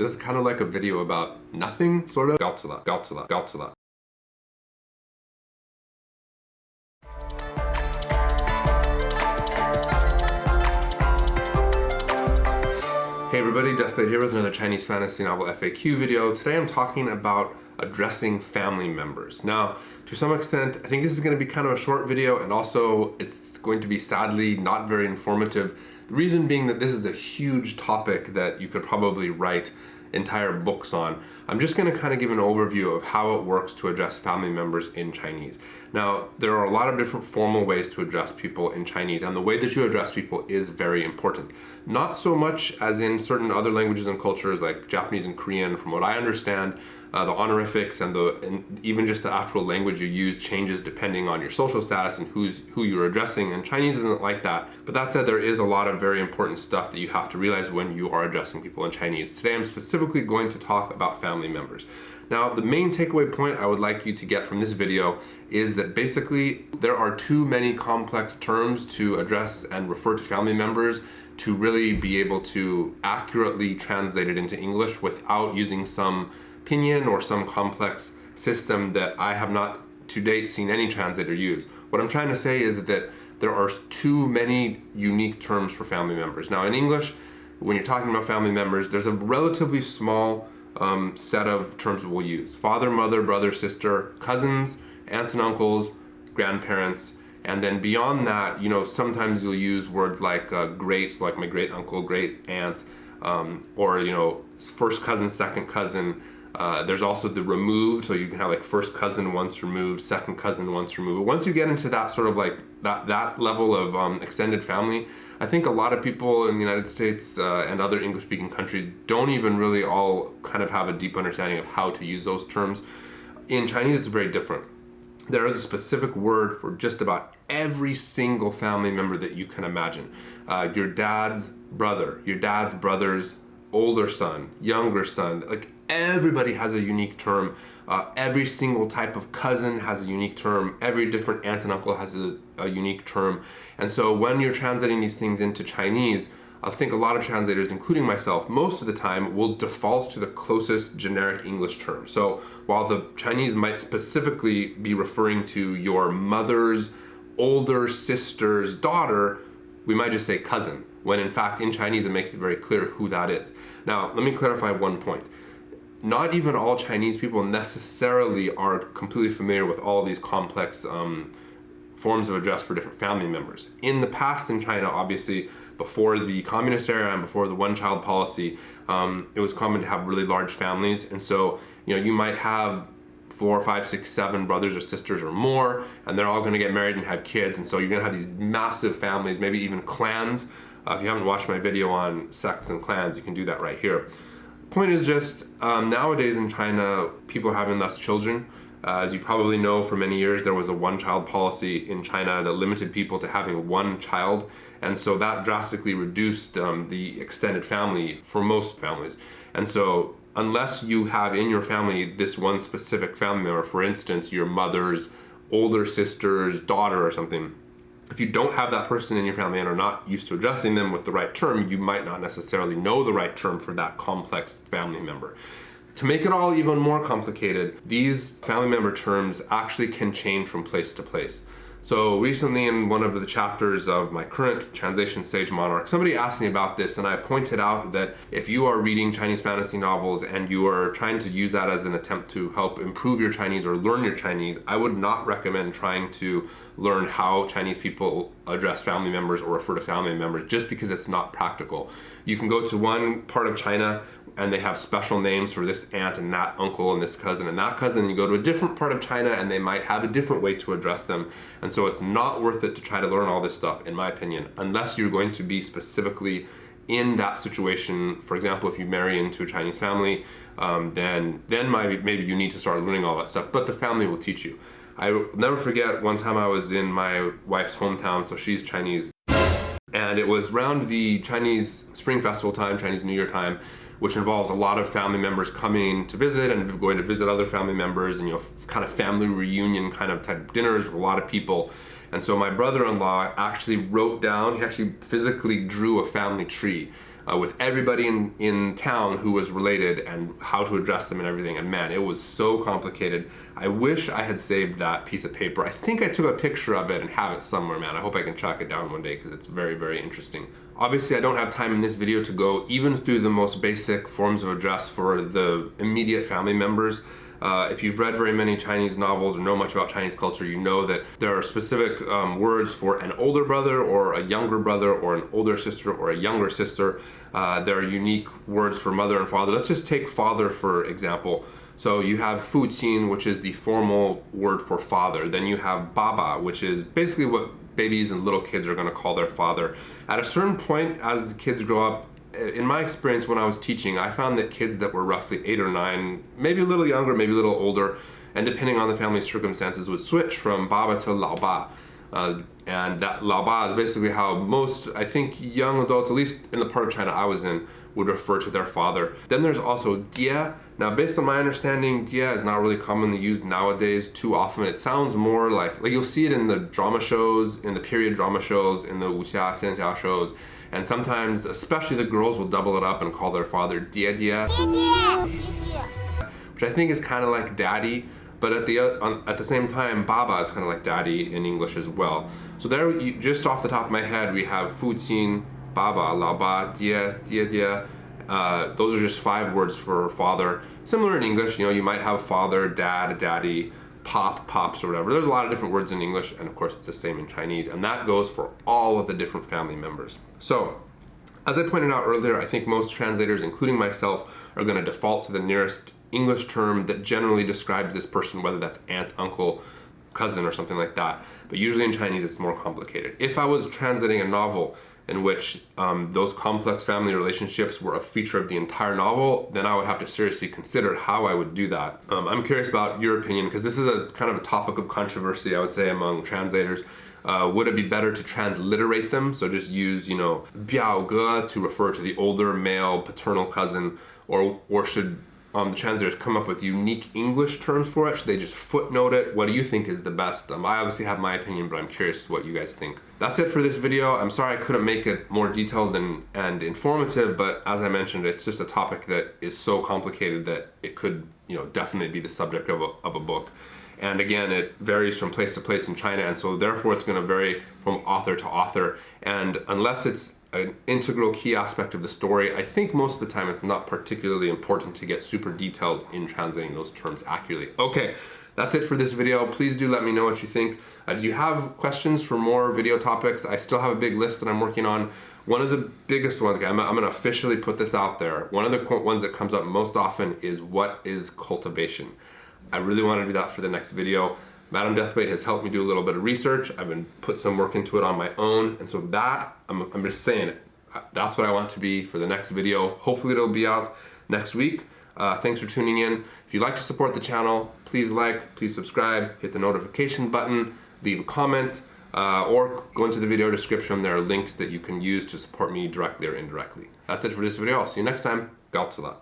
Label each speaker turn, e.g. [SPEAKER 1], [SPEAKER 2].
[SPEAKER 1] This is kind of like a video about nothing, sort of. Godzilla. Hey everybody, Deathblade here with another Chinese fantasy novel FAQ video. Today I'm talking about addressing family members. Now, to some extent, I think this is going to be kind of a short video, and also it's going to be sadly not very informative. The reason being that this is a huge topic that you could probably write entire books on. I'm just going to kind of give an overview of how it works to address family members in Chinese. Now, there are a lot of different formal ways to address people in Chinese, and the way that you address people is very important. Not so much as in certain other languages and cultures like Japanese and Korean. From what I understand, the honorifics and even just the actual language you use changes depending on your social status and who you're addressing, and Chinese isn't like that. But that said, there is a lot of very important stuff that you have to realize when you are addressing people in Chinese. Today I'm specifically going to talk about family members. Now, the main takeaway point I would like you to get from this video is that basically there are too many complex terms to address and refer to family members to really be able to accurately translate it into English without using some pinyin or some complex system that I have not to date seen any translator use. What I'm trying to say is that there are too many unique terms for family members. Now, in English, when you're talking about family members, there's a relatively small set of terms we'll use. Father, mother, brother, sister, cousins, aunts and uncles, grandparents, and then beyond that, sometimes you'll use words like great, so like my great uncle, great aunt, or first cousin, second cousin. There's also the removed, so you can have like first cousin once removed, second cousin once removed. Once you get into that sort of like that level of extended family, I think a lot of people in the United States and other English-speaking countries don't even really all kind of have a deep understanding of how to use those terms. In Chinese, it's very different. There is a specific word for just about every single family member that you can imagine. Your dad's brother, your dad's brother's older son, younger son, like everybody has a unique term. Every single type of cousin has a unique term. Every different aunt and uncle has a unique term. And so when you're translating these things into Chinese, I think a lot of translators, including myself, most of the time will default to the closest generic English term. So while the Chinese might specifically be referring to your mother's older sister's daughter, we might just say cousin, when in fact in Chinese it makes it very clear who that is. Now, let me clarify one point. Not even all Chinese people necessarily are completely familiar with all these complex forms of address for different family members. In the past in China, obviously, before the communist era and before the one-child policy, it was common to have really large families. And so, you might have 4, 5, 6, 7 brothers or sisters or more, and they're all gonna get married and have kids. And so you're gonna have these massive families, maybe even clans. If you haven't watched my video on sects and clans, you can do that right here. Point is just, nowadays in China, people are having less children. As you probably know, for many years there was a one-child policy in China that limited people to having one child, and so that drastically reduced the extended family for most families. And so unless you have in your family this one specific family member, for instance your mother's older sister's daughter or something, if you don't have that person in your family and are not used to addressing them with the right term, you might not necessarily know the right term for that complex family member. To make it all even more complicated, these family member terms actually can change from place to place. So recently in one of the chapters of my current translation stage Monarch, somebody asked me about this, and I pointed out that if you are reading Chinese fantasy novels and you are trying to use that as an attempt to help improve your Chinese or learn your Chinese, I would not recommend trying to learn how Chinese people address family members or refer to family members just because it's not practical. You can go to one part of China and they have special names for this aunt and that uncle and this cousin and that cousin, and you go to a different part of China and they might have a different way to address them. And so it's not worth it to try to learn all this stuff, in my opinion, unless you're going to be specifically in that situation. For example, if you marry into a Chinese family, then maybe you need to start learning all that stuff, but the family will teach you. I will never forget one time I was in my wife's hometown, so she's Chinese, and it was around the Chinese Spring Festival time, Chinese New Year time, which involves a lot of family members coming to visit and going to visit other family members, and kind of family reunion kind of type dinners with a lot of people. And so my brother-in-law actually wrote down, he actually physically drew a family tree with everybody in town who was related and how to address them and everything. And man, it was so complicated. I wish I had saved that piece of paper. I think I took a picture of it and have it somewhere, man. I hope I can track it down one day because it's very, very interesting. Obviously, I don't have time in this video to go even through the most basic forms of address for the immediate family members. If you've read very many Chinese novels or know much about Chinese culture, you know that there are specific words for an older brother or a younger brother or an older sister or a younger sister. There are unique words for mother and father. Let's just take father for example. So you have fu qin, which is the formal word for father. Then you have baba, which is basically what babies and little kids are going to call their father. At a certain point, as kids grow up, in my experience when I was teaching, I found that kids that were roughly 8 or 9, maybe a little younger, maybe a little older, and depending on the family circumstances, would switch from baba to lao ba. And that lao ba is basically how most, I think, young adults, at least in the part of China I was in, would refer to their father. Then there's also dia. Now, based on my understanding, dia is not really commonly used nowadays too often. It sounds more like you'll see it in the drama shows, in the period drama shows, in the Wuxia, Xianxia shows. And sometimes, especially the girls, will double it up and call their father dia dia, which I think is kind of like daddy, but at the same time, baba is kind of like daddy in English as well. So there, just off the top of my head, we have fu qin, baba, lao ba, dia, dia dia. Those are just 5 words for father. Similar in English, you know, you might have father, dad, daddy, pop, pops, or whatever. There's a lot of different words in English, and of course it's the same in Chinese, and that goes for all of the different family members. So, as I pointed out earlier, I think most translators, including myself, are going to default to the nearest English term that generally describes this person, whether that's aunt, uncle, cousin, or something like that. But usually in Chinese it's more complicated. If I was translating a novel in which those complex family relationships were a feature of the entire novel, then I would have to seriously consider how I would do that. I'm curious about your opinion, because this is a kind of a topic of controversy, I would say, among translators. Would it be better to transliterate them? So just use, you know, biao ge to refer to the older male paternal cousin, or should the translators come up with unique English terms for it? Should they just footnote it? What do you think is the best? I obviously have my opinion, but I'm curious what you guys think. That's it for this video. I'm sorry I couldn't make it more detailed and informative, but as I mentioned, it's just a topic that is so complicated that it could, you know, definitely be the subject of a book. And again, it varies from place to place in China, and so therefore it's going to vary from author to author. And unless it's an integral key aspect of the story, I think most of the time it's not particularly important to get super detailed in translating those terms accurately. Okay, that's it for this video. Please do let me know what you think. Do you have questions for more video topics? I still have a big list that I'm working on. One of the biggest ones, okay, I'm gonna officially put this out there. One of the ones that comes up most often is, what is cultivation? I really want to do that for the next video. Madam Deathblade has helped me do a little bit of research. I've been put some work into it on my own, and so that, I'm just saying it. That's what I want to be for the next video. Hopefully it'll be out next week. Thanks for tuning in. If you'd like to support the channel, please like, please subscribe, hit the notification button, leave a comment, or go into the video description. There are links that you can use to support me directly or indirectly. That's it for this video. I'll see you next time. Gautsala.